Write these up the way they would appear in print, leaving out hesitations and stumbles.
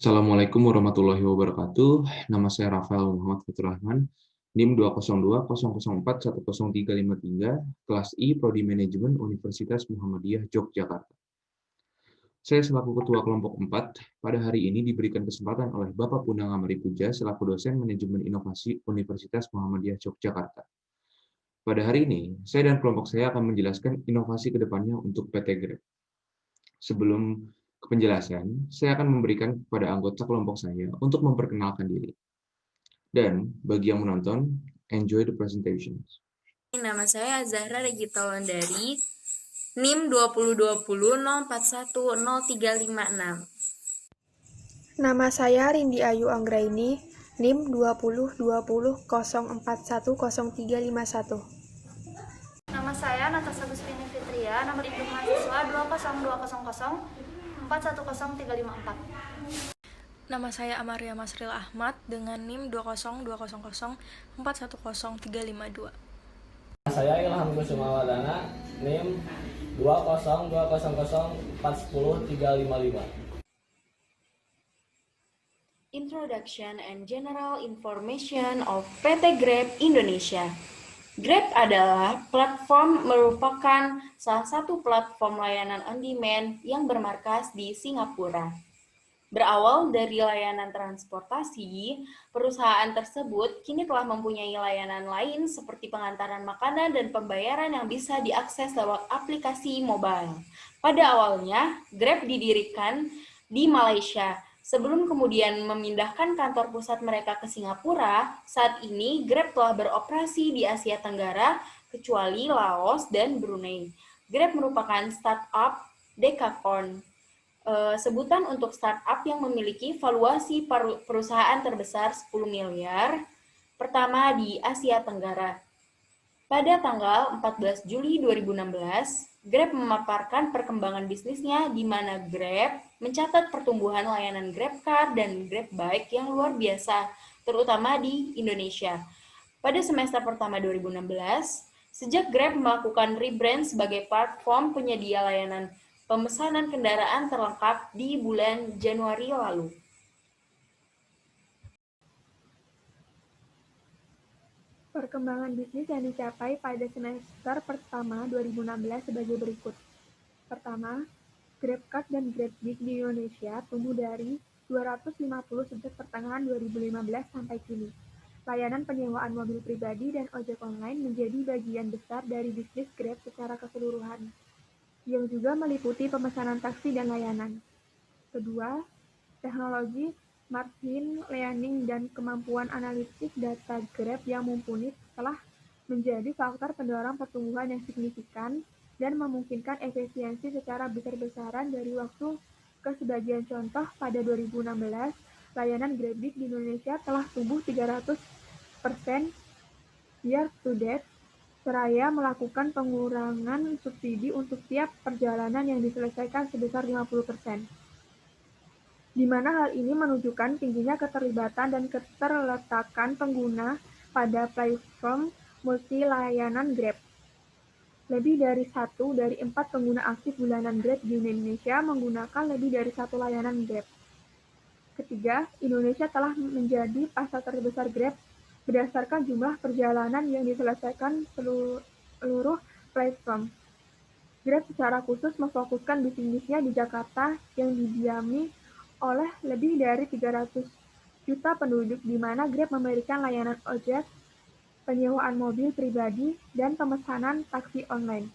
Assalamualaikum warahmatullahi wabarakatuh. Nama saya Rafael Muhammad Fatur Rahman, NIM 20200110353, kelas I, Prodi Manajemen Universitas Muhammadiyah Yogyakarta. Saya selaku Ketua Kelompok 4, pada hari ini diberikan kesempatan oleh Bapak Punang Amari Puja selaku dosen Manajemen Inovasi Universitas Muhammadiyah Yogyakarta. Pada hari ini, saya dan kelompok saya akan menjelaskan inovasi ke depannya untuk PT Grab. Sebelum ke penjelasan, saya akan memberikan kepada anggota kelompok saya untuk memperkenalkan diri. Dan bagi yang menonton, enjoy the presentation. Nama saya Zahra Regita Wandari, NIM 202004100356. Nama saya Rindi Ayu Anggraini, NIM 202004100351. Nama saya Natasha Gustini Fitria, nomor induk mahasiswa 20200410354. Nama saya Amaria Masril Ahmad dengan NIM 20204103552. Nama saya Ilham Kusumawadana, NIM 20200410355. Introduction and General Information of PT Grab Indonesia. Grab adalah merupakan salah satu platform layanan on-demand yang bermarkas di Singapura. Berawal dari layanan transportasi, perusahaan tersebut kini telah mempunyai layanan lain seperti pengantaran makanan dan pembayaran yang bisa diakses lewat aplikasi mobile. Pada awalnya, Grab didirikan di Malaysia, sebelum kemudian memindahkan kantor pusat mereka ke Singapura. Saat ini, Grab telah beroperasi di Asia Tenggara, kecuali Laos dan Brunei. Grab merupakan startup dekakorn. Sebutan untuk startup yang memiliki valuasi perusahaan terbesar 10 miliar, pertama di Asia Tenggara. Pada tanggal 14 Juli 2016, Grab memaparkan perkembangan bisnisnya di mana Grab mencatat pertumbuhan layanan GrabCar dan GrabBike yang luar biasa, terutama di Indonesia. Pada semester pertama 2016, sejak Grab melakukan rebrand sebagai platform penyedia layanan pemesanan kendaraan terlengkap di bulan Januari lalu. Perkembangan bisnis yang dicapai pada semester pertama 2016 sebagai berikut. Pertama, GrabCar dan GrabBike di Indonesia tumbuh dari 250 sejak pertengahan 2015 sampai kini. Layanan penyewaan mobil pribadi dan ojek online menjadi bagian besar dari bisnis Grab secara keseluruhan, yang juga meliputi pemesanan taksi dan layanan. Kedua, teknologi machine learning dan kemampuan analitik data Grab yang mumpuni telah menjadi faktor pendorong pertumbuhan yang signifikan dan memungkinkan efisiensi secara besar-besaran dari waktu ke sebagian contoh. Pada 2016, layanan GrabBike di Indonesia telah tumbuh 300% year to date, seraya melakukan pengurangan subsidi untuk tiap perjalanan yang diselesaikan sebesar 50%. Di mana hal ini menunjukkan tingginya keterlibatan dan keterletakan pengguna pada platform multi layanan Grab. Lebih dari 1 dari 4 pengguna aktif bulanan Grab di Indonesia menggunakan lebih dari satu layanan Grab. Ketiga, Indonesia telah menjadi pasar terbesar Grab berdasarkan jumlah perjalanan yang diselesaikan seluruh platform. Grab secara khusus memfokuskan bisnisnya di Jakarta yang didiami oleh lebih dari 300 juta penduduk, di mana Grab memberikan layanan ojek, penyewaan mobil pribadi, dan pemesanan taksi online.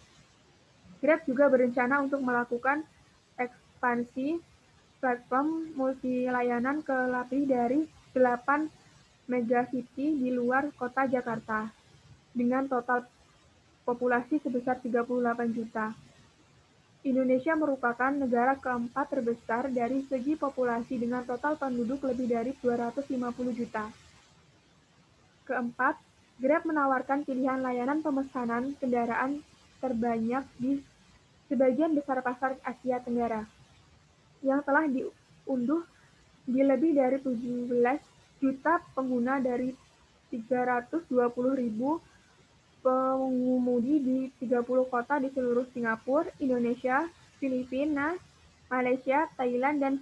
Grab juga berencana untuk melakukan ekspansi platform multi layanan ke lebih dari 8 megacity di luar kota Jakarta, dengan total populasi sebesar 38 juta. Indonesia merupakan negara keempat terbesar dari segi populasi dengan total penduduk lebih dari 250 juta. Keempat, Grab menawarkan pilihan layanan pemesanan kendaraan terbanyak di sebagian besar pasar Asia Tenggara, yang telah diunduh di lebih dari 17 juta pengguna dari 320.000 pengemudi di 30 kota di seluruh Singapura, Indonesia, Filipina, Malaysia, Thailand, dan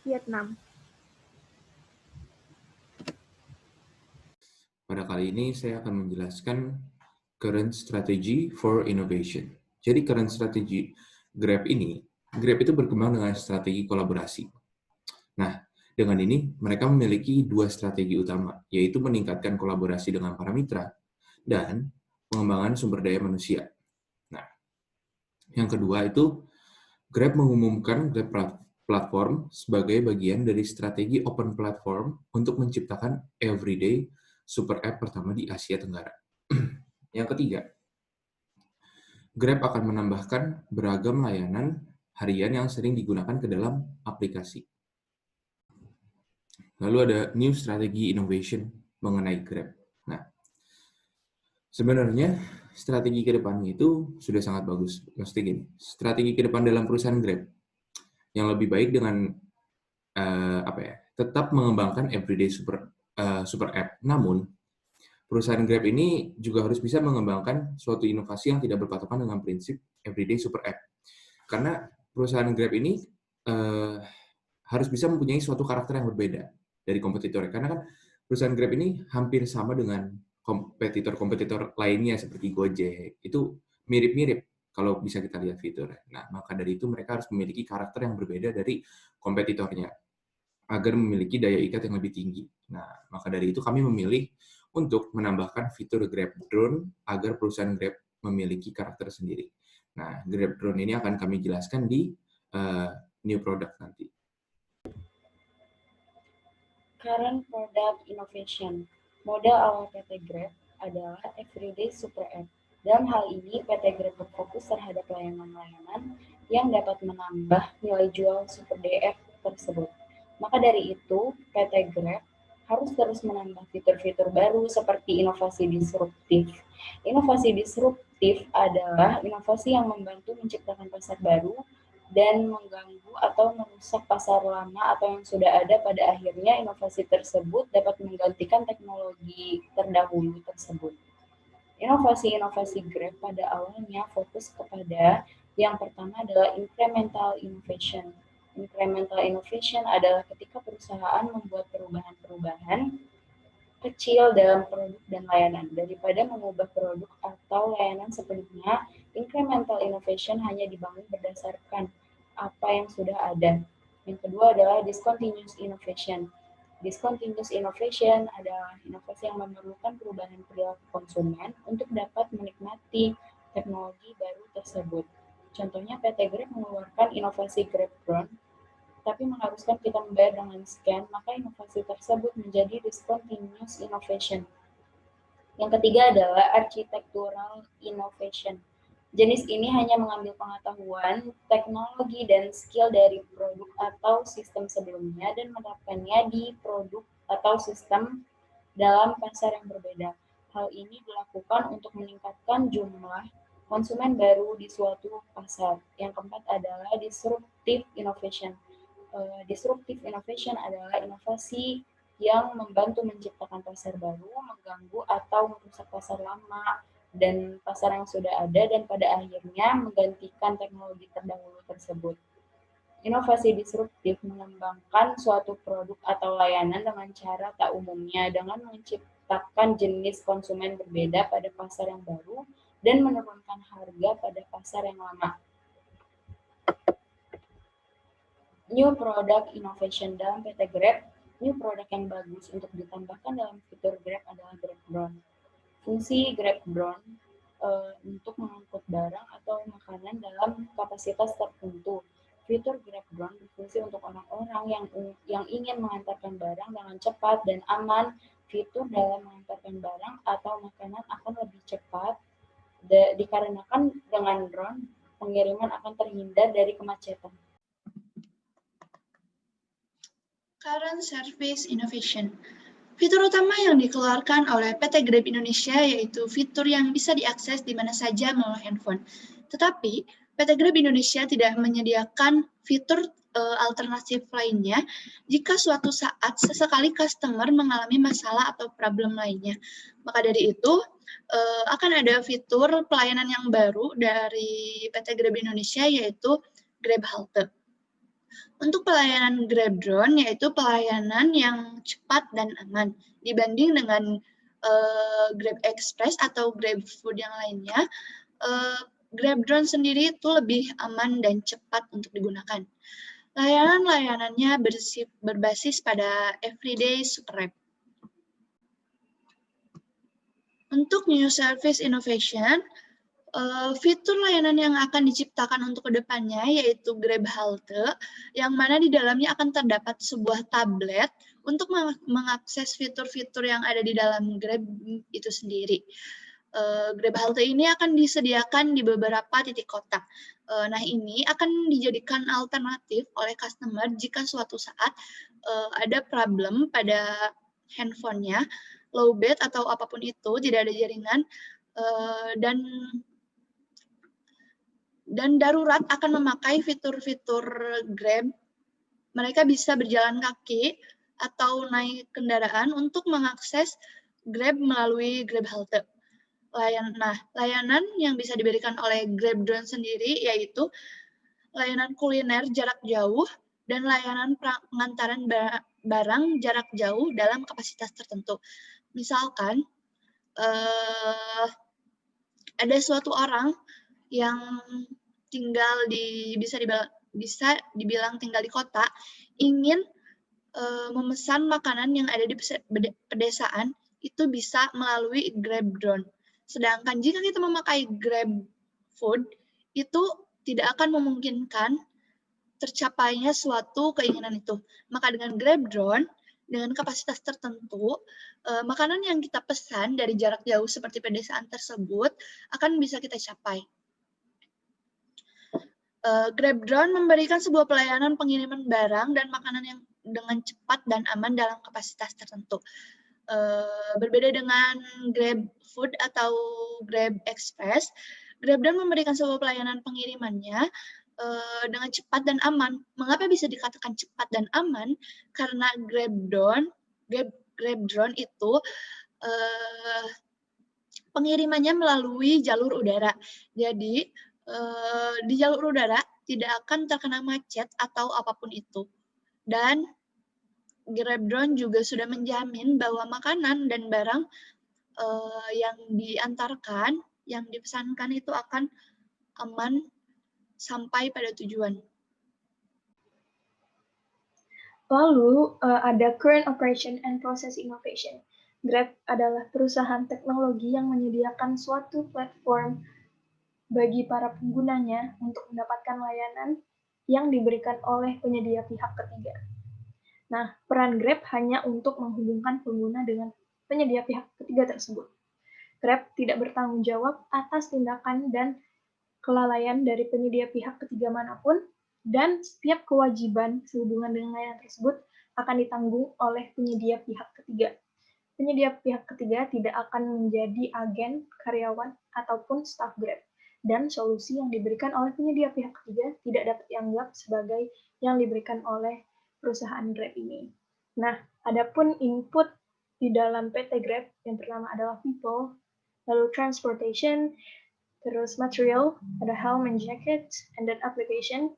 Vietnam. Pada kali ini saya akan menjelaskan current strategy for innovation. Jadi current strategy Grab itu berkembang dengan strategi kolaborasi. Nah, dengan ini mereka memiliki dua strategi utama, yaitu meningkatkan kolaborasi dengan para mitra dan pengembangan sumber daya manusia. Nah, yang kedua itu Grab mengumumkan Grab Platform sebagai bagian dari strategi open platform untuk menciptakan everyday super app pertama di Asia Tenggara. Yang ketiga, Grab akan menambahkan beragam layanan harian yang sering digunakan ke dalam aplikasi. Lalu ada new strategy innovation mengenai Grab. Nah, sebenarnya strategi ke depannya itu sudah sangat bagus. Maksudnya gini, strategi ke depan dalam perusahaan Grab yang lebih baik dengan tetap mengembangkan everyday super app. Namun, perusahaan Grab ini juga harus bisa mengembangkan suatu inovasi yang tidak berpatokan dengan prinsip everyday super app. Karena perusahaan Grab ini harus bisa mempunyai suatu karakter yang berbeda dari kompetitor. Karena kan perusahaan Grab ini hampir sama dengan kompetitor-kompetitor lainnya seperti Gojek. Itu mirip-mirip kalau bisa kita lihat fitur. Nah, maka dari itu mereka harus memiliki karakter yang berbeda dari kompetitornya agar memiliki daya ikat yang lebih tinggi. Nah, maka dari itu kami memilih untuk menambahkan fitur Grab Drone agar perusahaan Grab memiliki karakter sendiri. Nah, Grab Drone ini akan kami jelaskan di new product nanti. Current Product Innovation. Model awal PT Grab adalah Everyday Super App. Dalam hal ini, PT Grab berfokus terhadap layanan-layanan yang dapat menambah nilai jual Super DF tersebut. Maka dari itu, PT Grab harus terus menambah fitur-fitur baru seperti inovasi disruptif. Inovasi disruptif adalah inovasi yang membantu menciptakan pasar baru dan mengganggu atau merusak pasar lama atau yang sudah ada. Pada akhirnya inovasi tersebut dapat menggantikan teknologi terdahulu tersebut. Inovasi-inovasi Grab pada awalnya fokus kepada yang pertama adalah incremental innovation. Incremental innovation adalah ketika perusahaan membuat perubahan-perubahan kecil dalam produk dan layanan. Daripada mengubah produk atau layanan sebelumnya, incremental innovation hanya dibangun berdasarkan apa yang sudah ada. Yang kedua adalah discontinuous innovation. Discontinuous innovation adalah inovasi yang memerlukan perubahan perilaku konsumen untuk dapat menikmati teknologi baru tersebut. Contohnya PT Grab mengeluarkan inovasi Grab Drone, tapi mengharuskan kita membayar dengan scan, maka inovasi tersebut menjadi discontinuous innovation. Yang ketiga adalah architectural innovation. Jenis ini hanya mengambil pengetahuan, teknologi, dan skill dari produk atau sistem sebelumnya dan menerapkannya di produk atau sistem dalam pasar yang berbeda. Hal ini dilakukan untuk meningkatkan jumlah konsumen baru di suatu pasar. Yang keempat adalah disruptive innovation. Disruptive innovation adalah inovasi yang membantu menciptakan pasar baru, mengganggu atau merusak pasar lama dan pasar yang sudah ada, dan pada akhirnya menggantikan teknologi terdahulu tersebut. Inovasi disruptif mengembangkan suatu produk atau layanan dengan cara tak umumnya, dengan menciptakan jenis konsumen berbeda pada pasar yang baru dan menurunkan harga pada pasar yang lama. New Product Innovation dalam PT Grab, new product yang bagus untuk ditambahkan dalam fitur Grab adalah Grab Drone. Fungsi Grab Drone untuk mengangkut barang atau makanan dalam kapasitas tertentu. Fitur Grab Drone berfungsi untuk orang-orang yang ingin mengantarkan barang dengan cepat dan aman. Fitur dalam mengantarkan barang atau makanan akan lebih cepat dikarenakan dengan drone pengiriman akan terhindar dari kemacetan. Current Service Innovation. Fitur utama yang dikeluarkan oleh PT Grab Indonesia yaitu fitur yang bisa diakses di mana saja melalui handphone. Tetapi, PT Grab Indonesia tidak menyediakan fitur alternatif lainnya jika suatu saat sesekali customer mengalami masalah atau problem lainnya. Maka dari itu, akan ada fitur pelayanan yang baru dari PT Grab Indonesia yaitu Grab Halte. Untuk pelayanan Grab Drone, yaitu pelayanan yang cepat dan aman dibanding dengan Grab Express atau Grab Food yang lainnya, Grab Drone sendiri itu lebih aman dan cepat untuk digunakan. Layanan-layanannya berbasis pada Everyday Super App. Untuk New Service Innovation, fitur layanan yang akan diciptakan untuk kedepannya yaitu Grab Halte, yang mana di dalamnya akan terdapat sebuah tablet untuk mengakses fitur-fitur yang ada di dalam Grab itu sendiri. Grab Halte ini akan disediakan di beberapa titik kota. Nah, ini akan dijadikan alternatif oleh customer jika suatu saat ada problem pada handphonenya, lowbat atau apapun itu, tidak ada jaringan, dan darurat akan memakai fitur-fitur Grab. Mereka bisa berjalan kaki atau naik kendaraan untuk mengakses Grab melalui Grab Halte. Layanan yang bisa diberikan oleh Grab Drone sendiri yaitu layanan kuliner jarak jauh dan layanan pengantaran barang jarak jauh dalam kapasitas tertentu. Misalkan ada suatu orang yang tinggal bisa dibilang tinggal di kota, ingin memesan makanan yang ada di pedesaan itu bisa melalui Grab Drone. Sedangkan jika kita memakai Grab Food, itu tidak akan memungkinkan tercapainya suatu keinginan itu. Maka dengan Grab Drone, dengan kapasitas tertentu, makanan yang kita pesan dari jarak jauh seperti pedesaan tersebut akan bisa kita capai. Grab Drone memberikan sebuah pelayanan pengiriman barang dan makanan yang dengan cepat dan aman dalam kapasitas tertentu. Berbeda dengan Grab Food atau Grab Express, Grab Drone memberikan sebuah pelayanan pengirimannya dengan cepat dan aman. Mengapa bisa dikatakan cepat dan aman? Karena Grab Drone itu pengirimannya melalui jalur udara. Jadi di jalur udara tidak akan terkena macet atau apapun itu. Dan Grab Drone juga sudah menjamin bahwa makanan dan barang yang diantarkan, yang dipesankan itu akan aman sampai pada tujuan. Lalu ada Current Operation and Process Innovation. Grab adalah perusahaan teknologi yang menyediakan suatu platform bagi para penggunanya untuk mendapatkan layanan yang diberikan oleh penyedia pihak ketiga. Nah, peran Grab hanya untuk menghubungkan pengguna dengan penyedia pihak ketiga tersebut. Grab tidak bertanggung jawab atas tindakan dan kelalaian dari penyedia pihak ketiga manapun, dan setiap kewajiban sehubungan dengan layanan tersebut akan ditanggung oleh penyedia pihak ketiga. Penyedia pihak ketiga tidak akan menjadi agen, karyawan, ataupun staf Grab, dan solusi yang diberikan oleh penyedia pihak ketiga tidak dapat dianggap sebagai yang diberikan oleh perusahaan Grab ini. Nah, adapun input di dalam PT Grab yang pertama adalah people, lalu transportation, terus material, ada helm and jacket, and then application,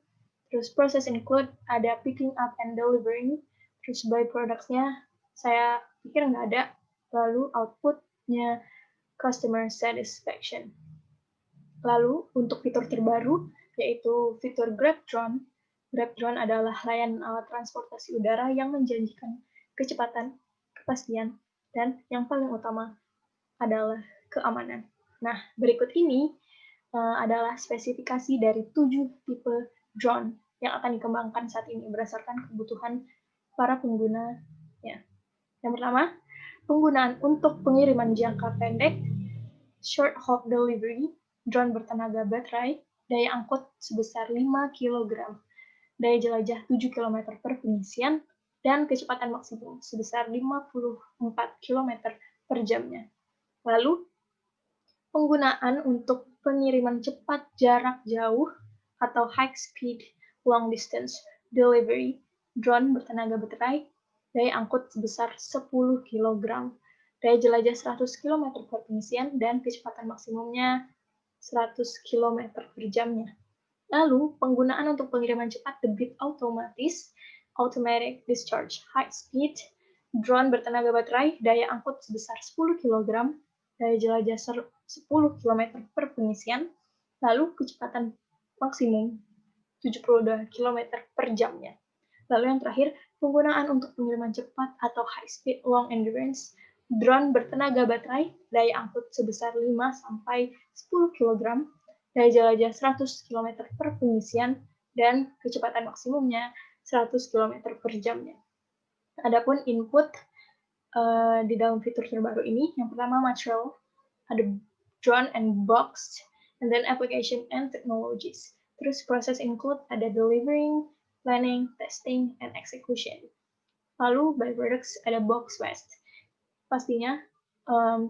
terus process include ada picking up and delivering, terus byproducts-nya saya pikir nggak ada, lalu output-nya customer satisfaction. Lalu untuk fitur terbaru yaitu fitur Grab Drone. Grab Drone adalah layanan alat transportasi udara yang menjanjikan kecepatan, kepastian, dan yang paling utama adalah keamanan. Nah, berikut ini adalah spesifikasi dari 7 tipe drone yang akan dikembangkan saat ini berdasarkan kebutuhan para pengguna. Yang pertama, penggunaan untuk pengiriman jangka pendek, short haul delivery, drone bertenaga baterai, daya angkut sebesar 5 kg, daya jelajah 7 km per pengisian, dan kecepatan maksimum sebesar 54 km per jamnya. Lalu, penggunaan untuk pengiriman cepat jarak jauh atau high speed long distance delivery, drone bertenaga baterai, daya angkut sebesar 10 kg, daya jelajah 100 km per pengisian, dan kecepatan maksimumnya 100 km per jamnya. Lalu, penggunaan untuk pengiriman cepat debit otomatis, automatic discharge high speed, drone bertenaga baterai, daya angkut sebesar 10 kg, daya jelajah 10 km per pengisian, lalu kecepatan maksimum 72 km per jamnya. Lalu yang terakhir, penggunaan untuk pengiriman cepat atau high speed long endurance, drone bertenaga baterai, daya angkut sebesar 5-10 kg, daya jelajah 100 km per pengisian, dan kecepatan maksimumnya 100 km per jamnya. Adapun input di dalam fitur terbaru ini, yang pertama material, ada drone and box, and then application and technologies. Terus proses include ada delivering, planning, testing, and execution. Lalu byproducts ada box waste. Pastinya,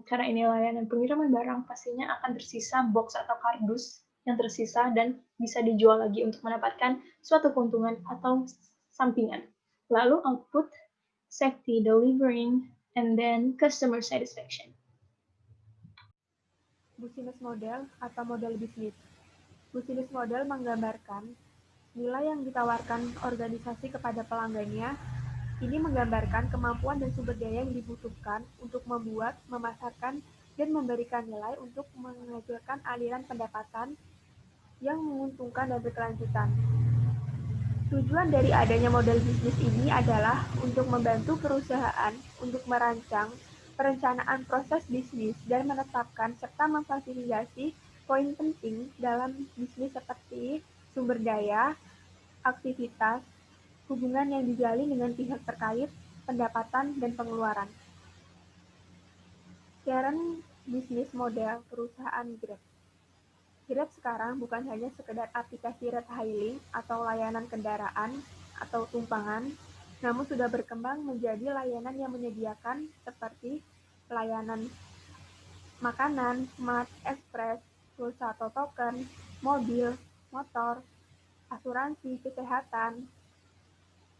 karena ini layanan pengiriman barang, pastinya akan tersisa box atau kardus yang tersisa dan bisa dijual lagi untuk mendapatkan suatu keuntungan atau sampingan. Lalu output, safety, delivering, and then customer satisfaction. Business model atau model bisnis. Business model menggambarkan nilai yang ditawarkan organisasi kepada pelanggannya. Ini menggambarkan kemampuan dan sumber daya yang dibutuhkan untuk membuat, memasarkan, dan memberikan nilai untuk menghasilkan aliran pendapatan yang menguntungkan dan berkelanjutan. Tujuan dari adanya model bisnis ini adalah untuk membantu perusahaan untuk merancang perencanaan proses bisnis dan menetapkan serta memfasilitasi poin penting dalam bisnis seperti sumber daya, aktivitas, hubungan yang dijalin dengan pihak terkait, pendapatan, dan pengeluaran. Karen bisnis model perusahaan Grab. Grab sekarang bukan hanya sekedar aplikasi ride hailing atau layanan kendaraan atau tumpangan, namun sudah berkembang menjadi layanan yang menyediakan seperti pelayanan makanan, smart, express, pulsa atau token, mobil, motor, asuransi, kesehatan,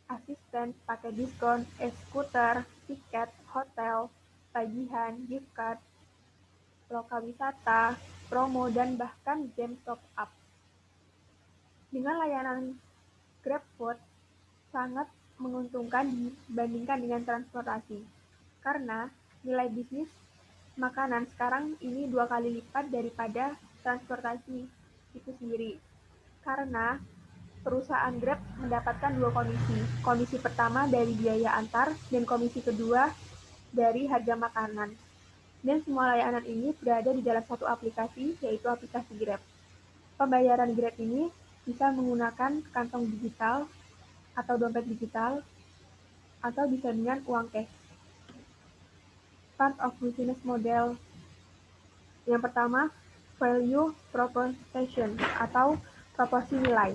asisten, pakai diskon, e-scooter, tiket, hotel, tagihan, gift card, lokal wisata, promo, dan bahkan game top up. Dengan layanan GrabFood sangat menguntungkan dibandingkan dengan transportasi, karena nilai bisnis makanan sekarang ini 2 kali lipat daripada transportasi itu sendiri. Karena perusahaan Grab mendapatkan 2 komisi. Komisi pertama dari biaya antar dan komisi kedua dari harga makanan. Dan semua layanan ini berada di dalam satu aplikasi, yaitu aplikasi Grab. Pembayaran Grab ini bisa menggunakan kantong digital atau dompet digital, atau bisa dengan uang cash. Part of business model. Yang pertama, value proposition atau proporsi nilai,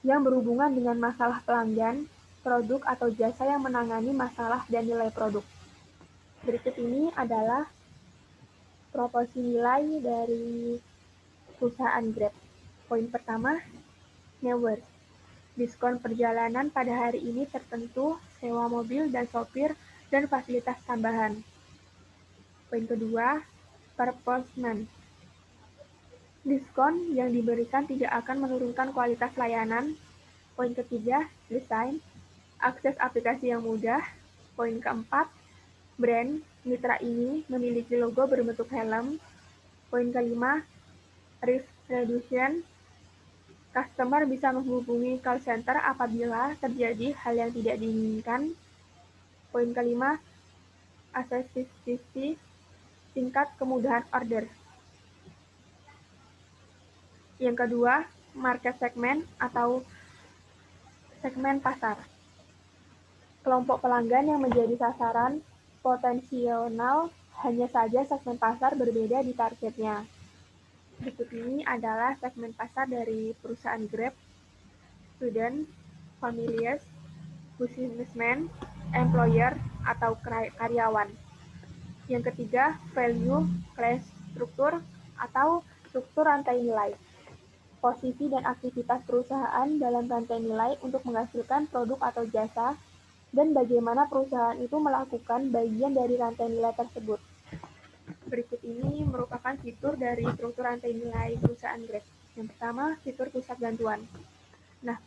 yang berhubungan dengan masalah pelanggan, produk atau jasa yang menangani masalah dan nilai produk. Berikut ini adalah proporsi nilai dari perusahaan Grab. Poin pertama, never. Diskon perjalanan pada hari ini tertentu, sewa mobil dan sopir, dan fasilitas tambahan. Poin kedua, purpose-man. Diskon yang diberikan tidak akan menurunkan kualitas layanan. Poin ketiga, desain. Akses aplikasi yang mudah. Poin keempat, brand. Mitra ini memiliki logo berbentuk helm. Poin kelima, risk reduction. Customer bisa menghubungi call center apabila terjadi hal yang tidak diinginkan. Poin kelima, accessibility, tingkat kemudahan order. Yang kedua, market segment atau segmen pasar. Kelompok pelanggan yang menjadi sasaran potensial hanya saja segmen pasar berbeda di targetnya. Berikut ini adalah segmen pasar dari perusahaan Grab: student, families, businessman, employer, atau karyawan. Yang ketiga, value class struktur atau struktur rantai nilai. Posisi dan aktivitas perusahaan dalam rantai nilai untuk menghasilkan produk atau jasa, dan bagaimana perusahaan itu melakukan bagian dari rantai nilai tersebut. Berikut ini merupakan fitur dari struktur rantai nilai perusahaan Grab. Yang pertama, fitur pusat bantuan. Nah,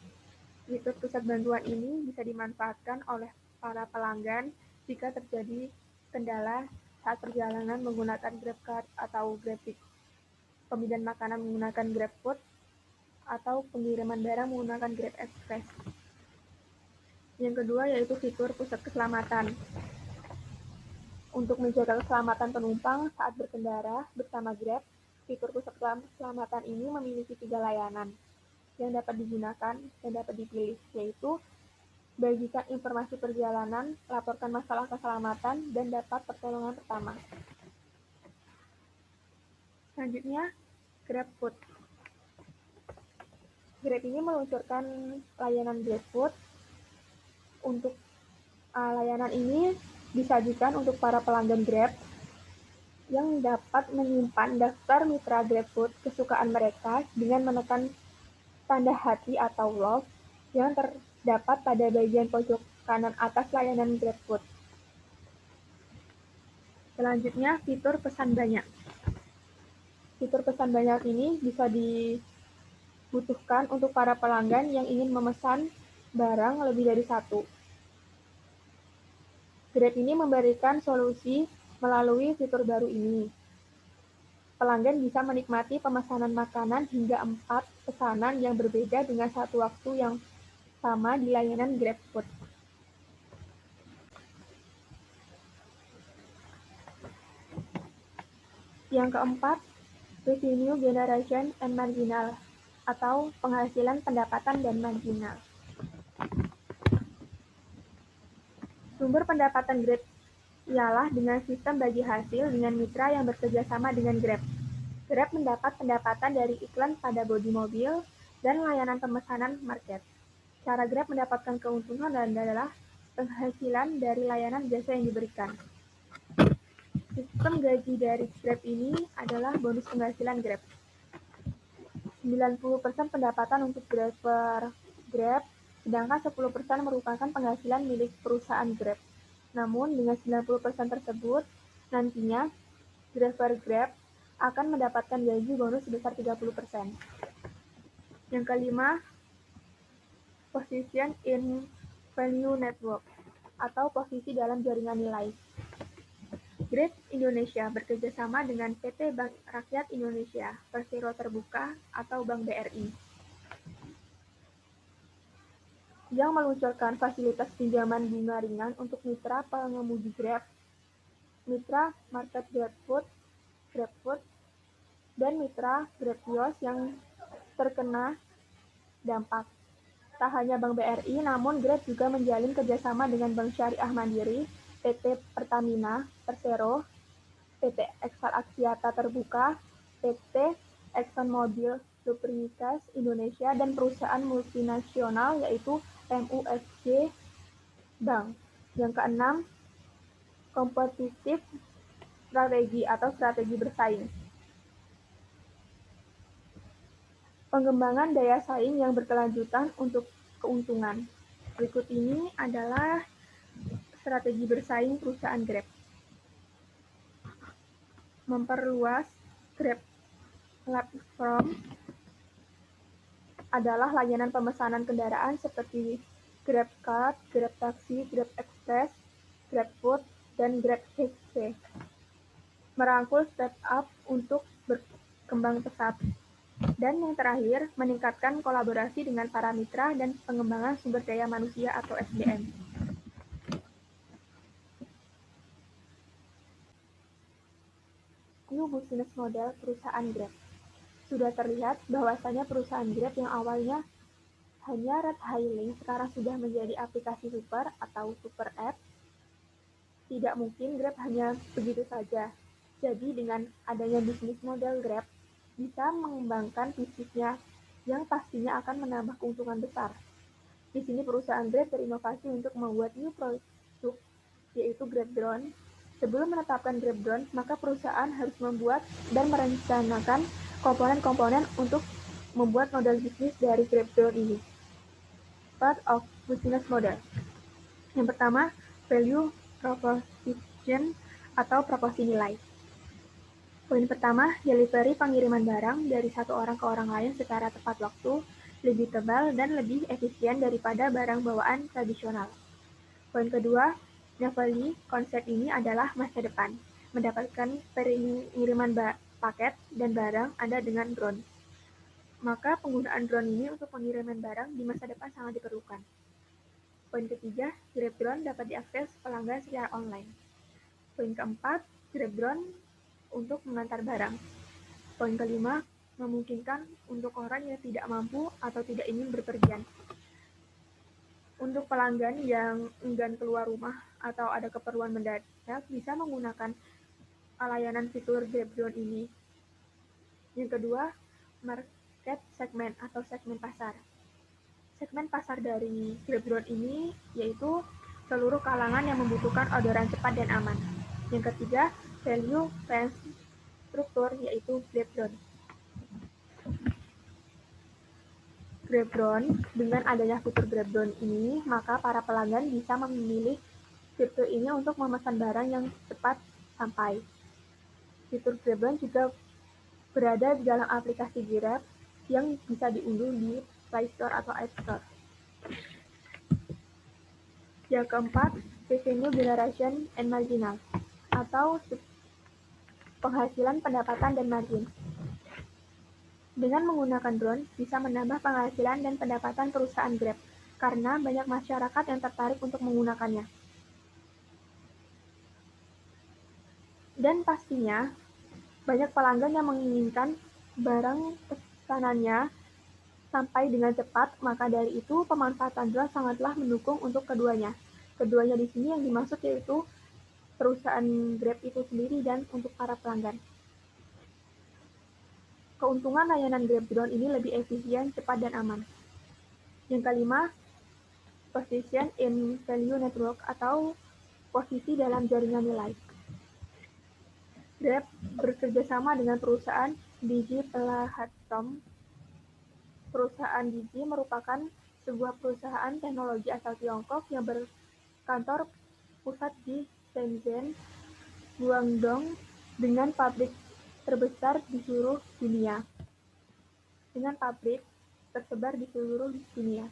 fitur pusat bantuan ini bisa dimanfaatkan oleh para pelanggan jika terjadi kendala saat perjalanan menggunakan GrabCard atau GrabFood, pemindahan makanan menggunakan GrabFood, atau pengiriman barang menggunakan GrabExpress. Yang kedua yaitu fitur pusat keselamatan. Untuk menjaga keselamatan penumpang saat berkendara bersama Grab, fitur pusat keselamatan ini memiliki 3 layanan yang dapat digunakan dan dapat dipilih, yaitu bagikan informasi perjalanan, laporkan masalah keselamatan, dan dapat pertolongan pertama. Selanjutnya, GrabFood. Grab ini meluncurkan layanan GrabFood. Untuk layanan ini disajikan untuk para pelanggan Grab yang dapat menyimpan daftar mitra GrabFood kesukaan mereka dengan menekan tanda hati atau love yang terdapat pada bagian pojok kanan atas layanan GrabFood. Selanjutnya, fitur pesan banyak. Fitur pesan banyak ini bisa dibutuhkan untuk para pelanggan yang ingin memesan barang lebih dari satu. Grab ini memberikan solusi melalui fitur baru ini. Pelanggan bisa menikmati pemesanan makanan hingga 4 pesanan yang berbeda dengan satu waktu yang sama di layanan GrabFood. Yang keempat, revenue generation and marginal, atau penghasilan pendapatan dan marginal. Sumber pendapatan Grab ialah dengan sistem bagi hasil dengan mitra yang bekerja sama dengan Grab. Grab mendapat pendapatan dari iklan pada bodi mobil dan layanan pemesanan market. Cara Grab mendapatkan keuntungan adalah penghasilan dari layanan jasa yang diberikan. Sistem gaji dari Grab ini adalah bonus penghasilan Grab. 90% pendapatan untuk driver Grab, sedangkan 10% merupakan penghasilan milik perusahaan Grab. Namun, dengan 90% tersebut, nantinya driver Grab akan mendapatkan gaji bonus sebesar 30%. Yang kelima, position in value network, atau posisi dalam jaringan nilai. Grab Indonesia bekerjasama dengan PT Bank Rakyat Indonesia, Persero Terbuka, atau Bank BRI, yang meluncurkan fasilitas pinjaman bunga ringan untuk mitra pengemudi Grab, mitra market GrabFood, dan mitra GrabKios yang terkena dampak. Tak hanya Bank BRI, namun Grab juga menjalin kerjasama dengan Bank Syariah Mandiri, PT Pertamina, Persero, PT Exal Aksiata Terbuka, PT ExxonMobil Lubricants Indonesia, dan perusahaan multinasional yaitu MUFG Bank. Yang keenam, kompetitif strategi atau strategi bersaing. Pengembangan daya saing yang berkelanjutan untuk keuntungan. Berikut ini adalah strategi bersaing perusahaan Grab. Memperluas Grab Platform adalah layanan pemesanan kendaraan seperti GrabCard, GrabTaxi, GrabExpress, GrabFood, dan GrabTaxi. Merangkul startup untuk berkembang pesat. Dan yang terakhir, meningkatkan kolaborasi dengan para mitra dan pengembangan sumber daya manusia atau SDM. New business model perusahaan Grab. Sudah terlihat bahwasanya perusahaan Grab yang awalnya hanya ride hailing sekarang sudah menjadi aplikasi super atau super app. Tidak mungkin Grab hanya begitu saja. Jadi dengan adanya bisnis model Grab, bisa mengembangkan bisnisnya yang pastinya akan menambah keuntungan besar. Di sini perusahaan Grab berinovasi untuk membuat new produk, yaitu Grab Drone. Sebelum menetapkan Grab Drone, maka perusahaan harus membuat dan merencanakan komponen-komponen untuk membuat model bisnis dari Grab Drone ini. Part of business model. Yang pertama, value proposition atau proporsi nilai. Poin pertama, delivery pengiriman barang dari satu orang ke orang lain secara tepat waktu, lebih tebal dan lebih efisien daripada barang bawaan tradisional. Poin kedua, Novelly, konsep ini adalah masa depan, mendapatkan pengiriman paket dan barang Anda dengan drone. Maka penggunaan drone ini untuk pengiriman barang di masa depan sangat diperlukan. Poin ketiga, Grab drone dapat diakses pelanggan secara online. Poin keempat, Grab drone untuk mengantar barang. Poin kelima, memungkinkan untuk orang yang tidak mampu atau tidak ingin berpergian. Untuk pelanggan yang enggan keluar rumah atau ada keperluan mendadak, bisa menggunakan layanan fitur Grab drone ini. Yang kedua, market segment atau segmen pasar. Segmen pasar dari Grab drone ini yaitu seluruh kalangan yang membutuhkan orderan cepat dan aman. Yang ketiga, value brand struktur yaitu Grab drone. Grab drone, dengan adanya fitur Grab drone ini, maka para pelanggan bisa memilih fitur ini untuk memesan barang yang cepat sampai. Fitur Grab drone juga berada di dalam aplikasi Grab yang bisa diunduh di Play Store atau App Store. Yang keempat, revenue generation and marginal, atau penghasilan pendapatan dan margin. Dengan menggunakan drone, bisa menambah penghasilan dan pendapatan perusahaan Grab, karena banyak masyarakat yang tertarik untuk menggunakannya. Dan pastinya, banyak pelanggan yang menginginkan barang pesanannya sampai dengan cepat, maka dari itu pemanfaatan drone sangatlah mendukung untuk keduanya. Keduanya di sini yang dimaksud yaitu perusahaan Grab itu sendiri dan untuk para pelanggan. Keuntungan layanan Grab drone ini lebih efisien, cepat, dan aman. Yang kelima, position in value network atau posisi dalam jaringan nilai. Grab bekerjasama dengan perusahaan Digi Platform. Perusahaan Digi merupakan sebuah perusahaan teknologi asal Tiongkok yang berkantor pusat di Shenzhen, Guangdong, dengan pabrik terbesar di seluruh dunia. Dengan pabrik tersebar di seluruh dunia,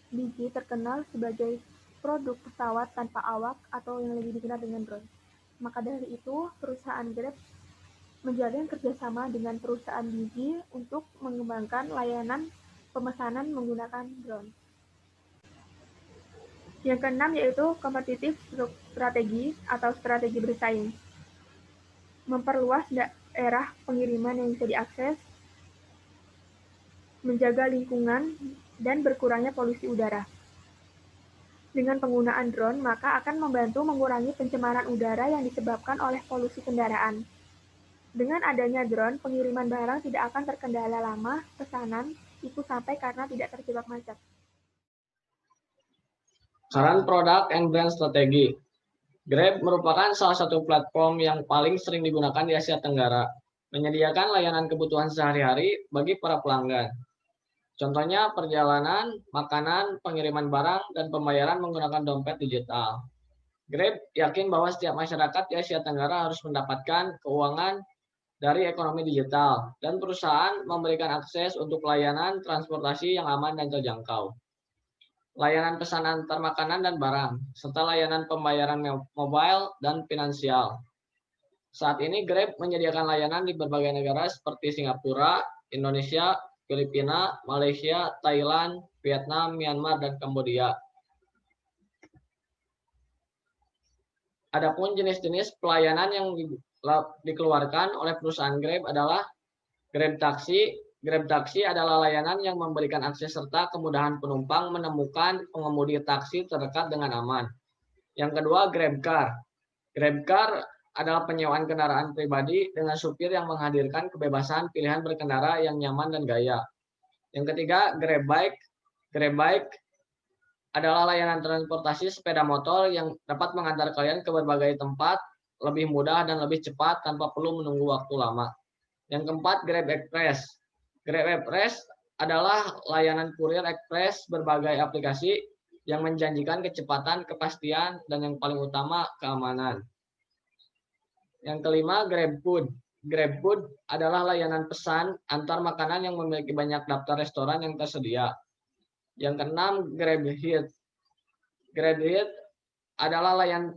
Digi terkenal sebagai produk pesawat tanpa awak atau yang lebih dikenal dengan drone. Maka dari itu, perusahaan Grab menjalin kerjasama dengan perusahaan Digi untuk mengembangkan layanan pemesanan menggunakan drone. Yang keenam yaitu kompetitif strategi atau strategi bersaing. Memperluas daerah pengiriman yang bisa diakses, menjaga lingkungan, dan berkurangnya polusi udara. Dengan penggunaan drone, maka akan membantu mengurangi pencemaran udara yang disebabkan oleh polusi kendaraan. Dengan adanya drone, pengiriman barang tidak akan terkendala lama, pesanan itu sampai karena tidak terjebak macet. Current product and brand strategi. Grab merupakan salah satu platform yang paling sering digunakan di Asia Tenggara, menyediakan layanan kebutuhan sehari-hari bagi para pelanggan. Contohnya perjalanan, makanan, pengiriman barang, dan pembayaran menggunakan dompet digital. Grab yakin bahwa setiap masyarakat di Asia Tenggara harus mendapatkan keuangan dari ekonomi digital, dan perusahaan memberikan akses untuk layanan transportasi yang aman dan terjangkau. Layanan pesan antar makanan dan barang, serta layanan pembayaran mobile dan finansial. Saat ini Grab menyediakan layanan di berbagai negara seperti Singapura, Indonesia, Filipina, Malaysia, Thailand, Vietnam, Myanmar, dan Kambodia. Adapun jenis-jenis pelayanan yang dikeluarkan oleh perusahaan Grab adalah Grab Taxi. Grab Taxi adalah layanan yang memberikan akses serta kemudahan penumpang menemukan pengemudi taksi terdekat dengan aman. Yang kedua, Grab Car. Grab Car adalah penyewaan kendaraan pribadi dengan supir yang menghadirkan kebebasan pilihan berkendara yang nyaman dan gaya. Yang ketiga, Grab Bike. Grab Bike adalah layanan transportasi sepeda motor yang dapat mengantar kalian ke berbagai tempat lebih mudah dan lebih cepat tanpa perlu menunggu waktu lama. Yang keempat, Grab Express. Grab Express adalah layanan kurir ekspres berbagai aplikasi yang menjanjikan kecepatan, kepastian, dan yang paling utama, keamanan. Yang kelima, Grab Food. Grab Food adalah layanan pesan antar makanan yang memiliki banyak daftar restoran yang tersedia. Yang keenam, Grab Eat. Grab Eat adalah layanan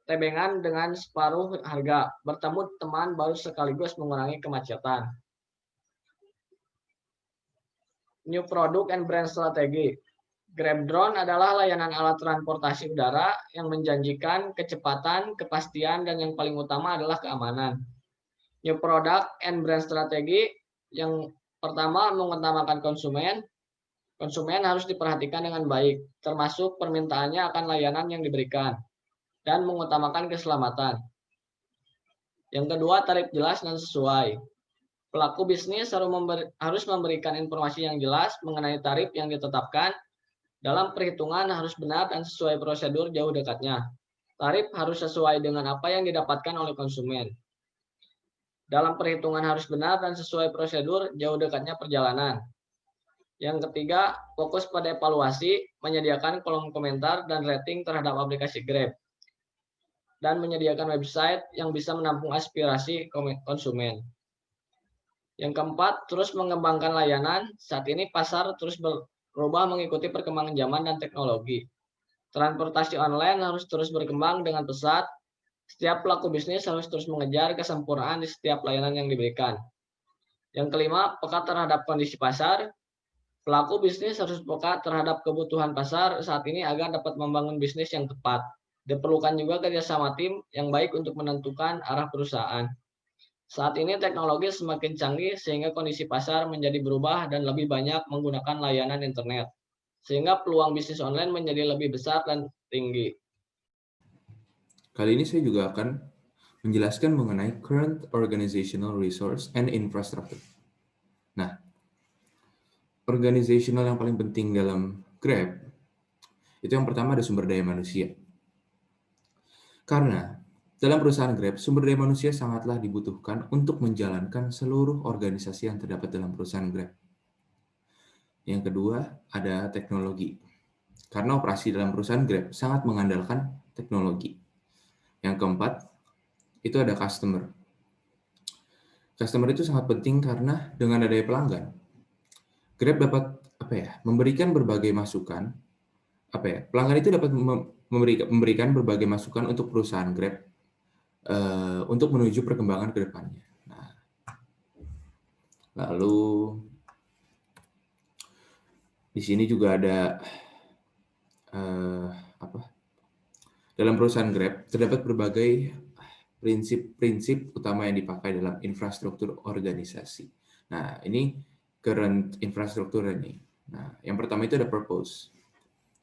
tebengan dengan separuh harga. Bertemu teman baru sekaligus mengurangi kemacetan. New Product and Brand Strategy. Grab Drone adalah layanan alat transportasi udara yang menjanjikan kecepatan, kepastian, dan yang paling utama adalah keamanan. New Product and Brand Strategy yang pertama mengutamakan konsumen. Konsumen harus diperhatikan dengan baik, termasuk permintaannya akan layanan yang diberikan, dan mengutamakan keselamatan. Yang kedua, tarif jelas dan sesuai. Pelaku bisnis harus memberikan informasi yang jelas mengenai tarif yang ditetapkan. Dalam perhitungan harus benar dan sesuai prosedur jauh dekatnya. Tarif harus sesuai dengan apa yang didapatkan oleh konsumen. Dalam perhitungan harus benar dan sesuai prosedur jauh dekatnya perjalanan. Yang ketiga, fokus pada evaluasi, menyediakan kolom komentar dan rating terhadap aplikasi Grab. Dan menyediakan website yang bisa menampung aspirasi konsumen. Yang keempat, terus mengembangkan layanan. Saat ini pasar terus berubah mengikuti perkembangan zaman dan teknologi. Transportasi online harus terus berkembang dengan pesat. Setiap pelaku bisnis harus terus mengejar kesempurnaan di setiap layanan yang diberikan. Yang kelima, peka terhadap kondisi pasar. Pelaku bisnis harus peka terhadap kebutuhan pasar saat ini agar dapat membangun bisnis yang tepat. Diperlukan juga kerjasama tim yang baik untuk menentukan arah perusahaan. Saat ini teknologi semakin canggih sehingga kondisi pasar menjadi berubah dan lebih banyak menggunakan layanan internet. Sehingga peluang bisnis online menjadi lebih besar dan tinggi. Kali ini saya juga akan menjelaskan mengenai current organizational resource and infrastructure. Nah, organizational yang paling penting dalam Grab, itu yang pertama ada sumber daya manusia. Karena dalam perusahaan Grab, sumber daya manusia sangatlah dibutuhkan untuk menjalankan seluruh organisasi yang terdapat dalam perusahaan Grab. Yang kedua, ada teknologi. Karena operasi dalam perusahaan Grab sangat mengandalkan teknologi. Yang keempat, itu ada customer. Customer itu sangat penting karena dengan adanya pelanggan, Grab dapat memberikan berbagai masukan. Pelanggan itu dapat memberikan berbagai masukan untuk perusahaan Grab untuk menuju perkembangan ke depannya. Nah, lalu di sini juga ada dalam perusahaan Grab terdapat berbagai prinsip-prinsip utama yang dipakai dalam infrastruktur organisasi. Nah, ini current infrastruktur ini. Nah, yang pertama itu ada purpose.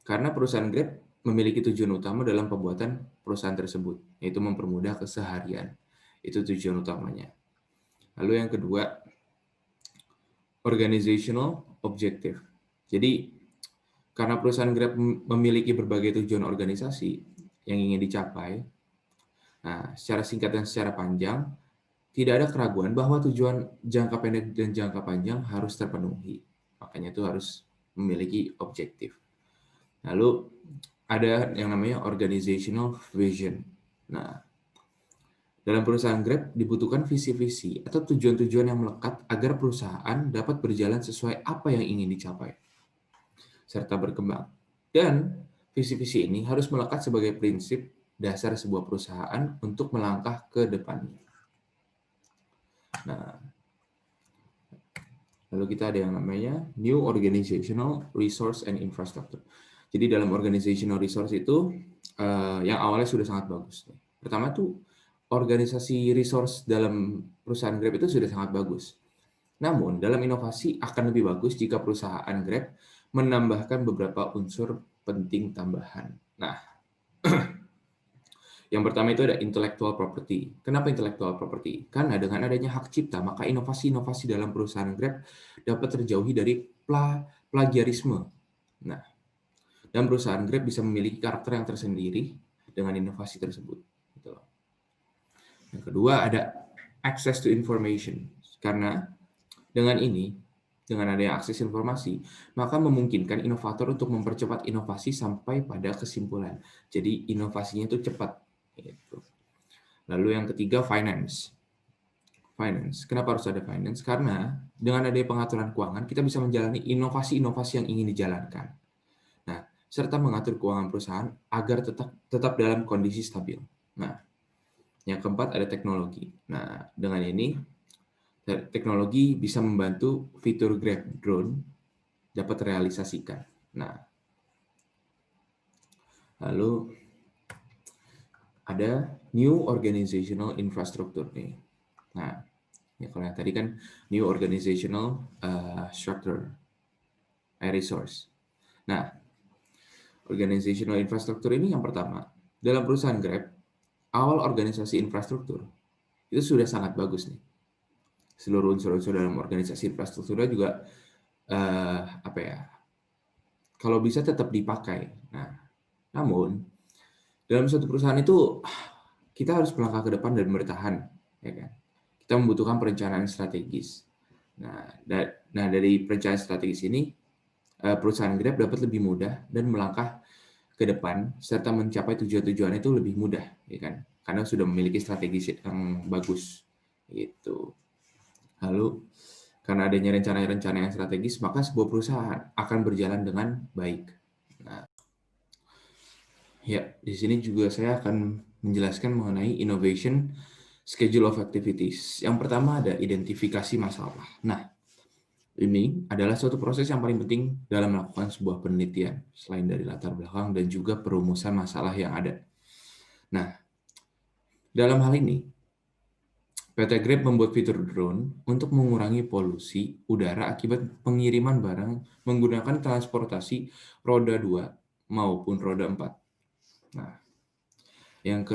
Karena perusahaan Grab memiliki tujuan utama dalam pembuatan perusahaan tersebut, yaitu mempermudah keseharian. Itu tujuan utamanya. Lalu yang kedua, organizational objective. Jadi, karena perusahaan Grab memiliki berbagai tujuan organisasi yang ingin dicapai, nah, secara singkat dan secara panjang, tidak ada keraguan bahwa tujuan jangka pendek dan jangka panjang harus terpenuhi. Makanya itu harus memiliki objektif. Lalu, ada yang namanya organizational vision. Nah, dalam perusahaan Grab dibutuhkan visi-visi atau tujuan-tujuan yang melekat agar perusahaan dapat berjalan sesuai apa yang ingin dicapai, serta berkembang. Dan visi-visi ini harus melekat sebagai prinsip dasar sebuah perusahaan untuk melangkah ke depannya. Nah, lalu kita ada yang namanya New Organizational Resource and Infrastructure. Jadi dalam organizational resource itu yang awalnya sudah sangat bagus. Pertama tuh organisasi resource dalam perusahaan Grab itu sudah sangat bagus. Namun dalam inovasi akan lebih bagus jika perusahaan Grab menambahkan beberapa unsur penting tambahan. Nah, yang pertama itu ada intellectual property. Kenapa intellectual property? Karena dengan adanya hak cipta, maka inovasi-inovasi dalam perusahaan Grab dapat terjauhi dari plagiarisme. Nah, dan perusahaan Grab bisa memiliki karakter yang tersendiri dengan inovasi tersebut. Yang kedua ada access to information. Karena dengan adanya akses informasi, maka memungkinkan inovator untuk mempercepat inovasi sampai pada kesimpulan. Jadi inovasinya itu cepat. Lalu yang ketiga finance. Kenapa harus ada finance? Karena dengan adanya pengaturan keuangan, kita bisa menjalani inovasi-inovasi yang ingin dijalankan. Nah, serta mengatur keuangan perusahaan agar tetap dalam kondisi stabil. Nah, yang keempat ada teknologi. Nah, dengan ini teknologi bisa membantu fitur Grab Drone dapat terrealisasikan. Nah, lalu ada new organizational infrastructure nih. Nah, ya kalau yang tadi kan new organizational structure, resource. Nah, organizational infrastructure ini yang pertama. Dalam perusahaan Grab, awal organisasi infrastruktur itu sudah sangat bagus nih. Seluruh unsur-unsur dalam organisasi infrastrukturnya juga kalau bisa tetap dipakai. Nah, namun dalam suatu perusahaan itu kita harus melangkah ke depan dan bertahan, ya kan? Kita membutuhkan perencanaan strategis. Nah, dari perencanaan strategis ini perusahaan Grab dapat lebih mudah dan melangkah ke depan serta mencapai tujuan-tujuan itu lebih mudah, ya kan? Karena sudah memiliki strategi yang bagus, gitu. Lalu karena adanya rencana-rencana yang strategis, maka sebuah perusahaan akan berjalan dengan baik. Nah, ya, di sini juga saya akan menjelaskan mengenai innovation schedule of activities. Yang pertama ada identifikasi masalah. Nah, ini adalah suatu proses yang paling penting dalam melakukan sebuah penelitian, selain dari latar belakang dan juga perumusan masalah yang ada. Nah, dalam hal ini, PT Grab membuat fitur drone untuk mengurangi polusi udara akibat pengiriman barang menggunakan transportasi roda 2 maupun roda 4. Nah, yang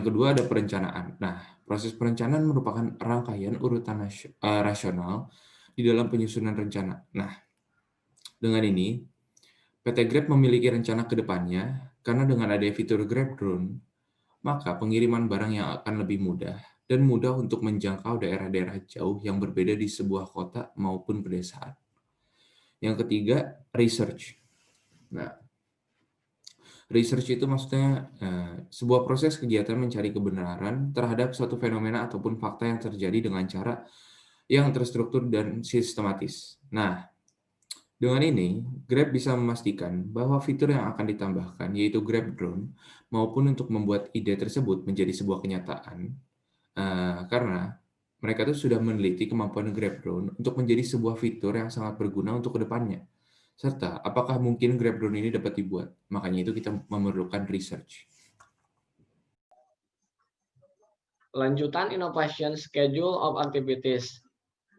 kedua ada perencanaan. Nah, proses perencanaan merupakan rangkaian urutan rasional di dalam penyusunan rencana. Nah, dengan ini, PT Grab memiliki rencana ke depannya, karena dengan adanya fitur Grab Drone, maka pengiriman barang yang akan lebih mudah dan mudah untuk menjangkau daerah-daerah jauh yang berbeda di sebuah kota maupun pedesaan. Yang ketiga, research. Nah, research itu maksudnya sebuah proses kegiatan mencari kebenaran terhadap suatu fenomena ataupun fakta yang terjadi dengan cara yang terstruktur dan sistematis. Nah, dengan ini, Grab bisa memastikan bahwa fitur yang akan ditambahkan, yaitu Grab Drone, maupun untuk membuat ide tersebut menjadi sebuah kenyataan, karena mereka itu sudah meneliti kemampuan Grab Drone untuk menjadi sebuah fitur yang sangat berguna untuk kedepannya. Serta, apakah mungkin Grab Drone ini dapat dibuat? Makanya itu kita memerlukan research. Lanjutan innovation schedule of activities.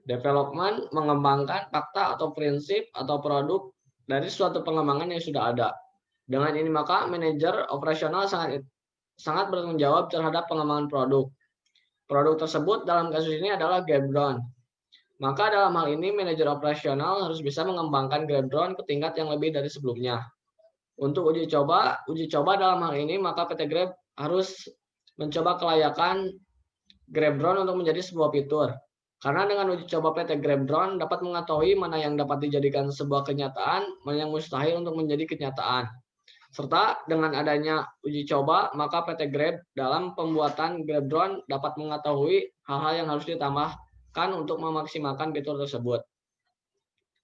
Development mengembangkan fakta atau prinsip atau produk dari suatu pengembangan yang sudah ada. Dengan ini maka manajer operasional sangat bertanggung jawab terhadap pengembangan produk. Produk tersebut dalam kasus ini adalah Grab Drone. Maka dalam hal ini manajer operasional harus bisa mengembangkan Grab Drone ke tingkat yang lebih dari sebelumnya. Untuk uji coba dalam hal ini maka PT Grab harus mencoba kelayakan Grab Drone untuk menjadi sebuah fitur. Karena dengan uji coba PT Grab Drone dapat mengetahui mana yang dapat dijadikan sebuah kenyataan, mana yang mustahil untuk menjadi kenyataan. Serta dengan adanya uji coba, maka PT Grab dalam pembuatan Grab Drone dapat mengetahui hal-hal yang harus ditambahkan untuk memaksimalkan fitur tersebut.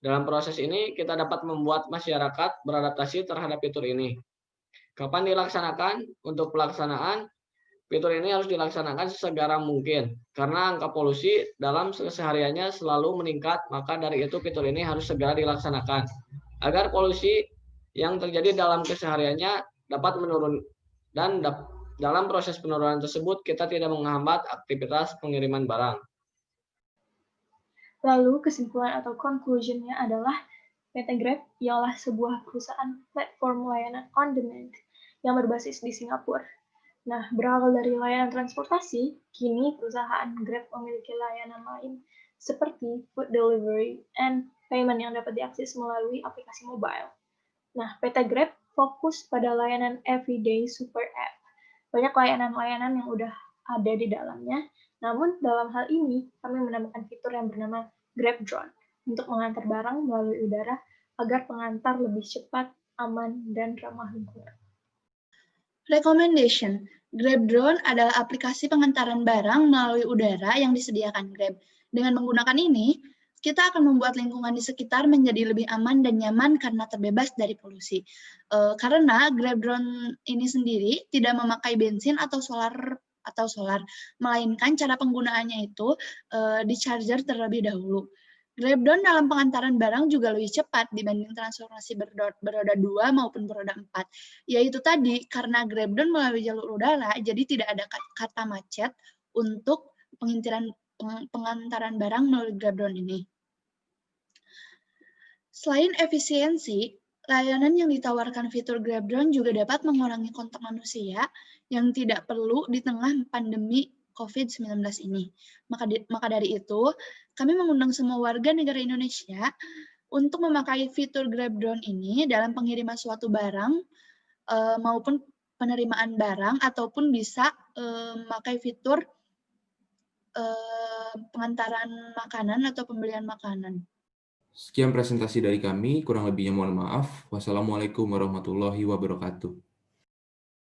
Dalam proses ini, kita dapat membuat masyarakat beradaptasi terhadap fitur ini. Kapan dilaksanakan? Untuk pelaksanaan, fitur ini harus dilaksanakan sesegera mungkin. Karena angka polusi dalam kesehariannya selalu meningkat, maka dari itu fitur ini harus segera dilaksanakan. Agar polusi yang terjadi dalam kesehariannya dapat menurun, dan dalam proses penurunan tersebut kita tidak menghambat aktivitas pengiriman barang. Lalu kesimpulan atau conclusion-nya adalah PT Grab ialah sebuah perusahaan platform layanan on demand yang berbasis di Singapura. Nah, berawal dari layanan transportasi, kini perusahaan Grab memiliki layanan lain seperti food delivery and payment yang dapat diakses melalui aplikasi mobile. Nah, PT Grab fokus pada layanan Everyday Super App. Banyak layanan-layanan yang udah ada di dalamnya, namun dalam hal ini kami menambahkan fitur yang bernama Grab Drone untuk mengantar barang melalui udara agar pengantar lebih cepat, aman, dan ramah lingkungan. Recommendation. Grab Drone adalah aplikasi pengantaran barang melalui udara yang disediakan Grab. Dengan menggunakan ini, kita akan membuat lingkungan di sekitar menjadi lebih aman dan nyaman karena terbebas dari polusi. Karena Grab drone ini sendiri tidak memakai bensin atau solar, melainkan cara penggunaannya itu di charger terlebih dahulu. Grab drone dalam pengantaran barang juga lebih cepat dibanding transportasi beroda 2 maupun beroda 4. Yaitu tadi, karena Grab drone melalui jalur udara, jadi tidak ada kata macet untuk pengantaran barang melalui Grab drone ini. Selain efisiensi, layanan yang ditawarkan fitur Grab drone juga dapat mengurangi kontak manusia yang tidak perlu di tengah pandemi COVID-19 ini. Maka dari itu, kami mengundang semua warga negara Indonesia untuk memakai fitur Grab drone ini dalam pengiriman suatu barang maupun penerimaan barang, ataupun bisa memakai fitur pengantaran makanan atau pembelian makanan. Sekian presentasi dari kami, kurang lebihnya mohon maaf. Wassalamualaikum warahmatullahi wabarakatuh.